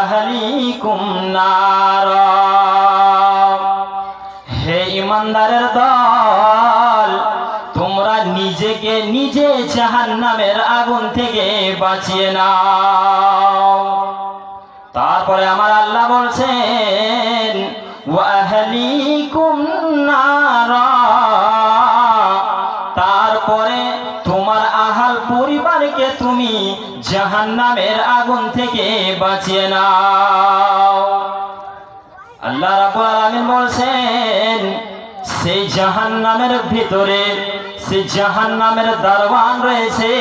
আহলিকুম নারা। হে ইমানদারের দল, তোমরা নিজেকে নিজে জাহান্নামের আগুন থেকে বাঁচিয়ে নাও। তারপরে আমার আল্লাহ বলছেন ওয়া আহলিকুম নারা, তারপরে তোমার আহাল পরিবারকে তুমি জাহান্নামের আগুন থেকে বাঁচিয়ে নাও। আল্লাহ রাব্বুল আলামিন বলছেন সেই জাহান্নামের ভিতরে সেই জাহান্নামের দারওয়ান রয়েছে,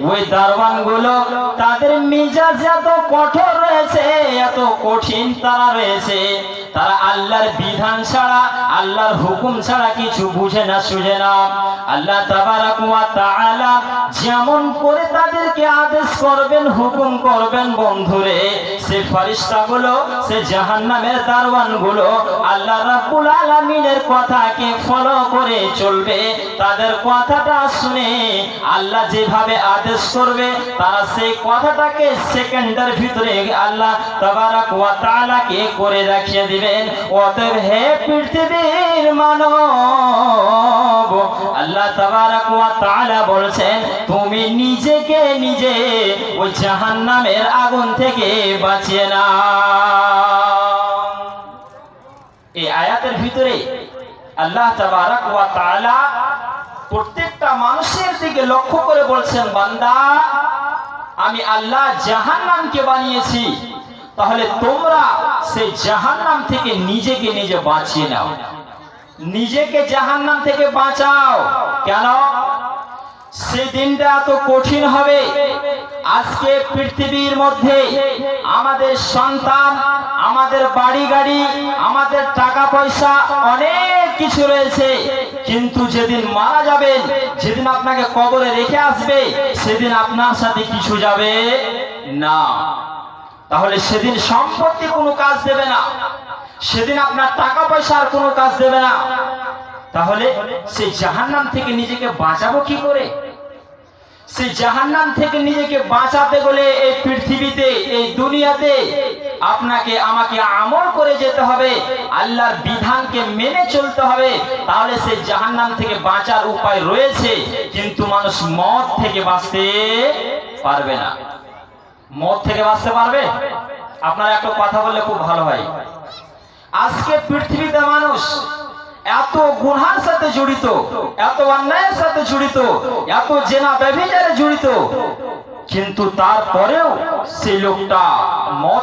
ওই দারওয়ানগুলো তাদের মেজাজ এত কঠোর রয়েছে, এত কঠিন তারা রয়েছে, তারা আল্লাহর বিধান ছাড়া আল্লাহর হুকুম ছাড়া কিছু বুঝে না সুঝে না। আল্লাহ তাবারাক ওয়া তাআলা যেমন করে তাদেরকে আদেশ করবেন হুকুম করবেন বন্ধুরে, সে ফেরেশতাগুলো সে জাহান্নামের দারওয়ানগুলো আল্লাহ রাব্বুল আলামিনের কথাকে ফলো করে চলবে। তাদের কথাটা শুনে আল্লাহ যেভাবে আদেশ করবে তারা সেই কথাটাকে সেকেন্ডের ভিতরে আল্লাহ তাবারাক ওয়া তাআলাকে করে দেখিয়ে দিবেন। অতএব হে পৃথিবীর মানব, আল্লাহ তাবারাক ওয়া তাআলা বলছেন তুমি নিজেকে নিজে ওই জাহান্নামের আগুন থেকে বাঁচিয়ে নাও। এই আয়াতের ভিতরে আল্লাহ তাবারাক ওয়া তাআলা প্রত্যেকটা মানুষের দিকে লক্ষ্য করে বলছেন, বান্দা আমি আল্লাহ জাহান্নামকে বানিয়েছি, তাহলে তোমরা সেই জাহান্নাম থেকে নিজেকে নিজে বাঁচিয়ে নাও। নিজেকে জাহান্নাম থেকে বাঁচাও। কেন? সেই দিনটা এত কঠিন হবে। আজকে পৃথিবীর মধ্যে আমাদের সন্তান, আমাদের বাড়ি গাড়ি, আমাদের টাকা পয়সা অনেক কিছু রয়েছে, কিন্তু যেদিন মারা যাবেন, যেদিন আপনাকে কবরে রেখে আসবে, সেদিন আপনার সাথে কিছু যাবে না। তাহলে সেদিন সম্পত্তি কোনো কাজ দেবে না, সেদিন আপনার টাকা পয়সার কোনো কাজ দেবে না। তাহলে সেই জাহান্নাম থেকে নিজেকে বাঁচাবো কি করে? সেই জাহান্নাম থেকে নিজেকে বাঁচাতে গেলে এই পৃথিবীতে, এই দুনিয়াতে আপনাকে আমাকে আমল করে যেতে হবে, আল্লাহর বিধানকে মেনে চলতে হবে। তাহলে সেই জাহান্নাম থেকে বাঁচার উপায় রয়েছে, কিন্তু মানুষ মদ থেকে বাঁচতে পারবে না। মদ থেকে বাঁচতে পারবে? আপনারা একটা কথা বললে খুব ভালো হয়। আজকে পৃথিবীতে মানুষ এত গুনাহের সাথে জড়িত, এত অন্যায়ের সাথে জড়িত, এত জেনা ব্যভিচারে জড়িত, কিন্তু তারপরেও সেই লোকটা মদ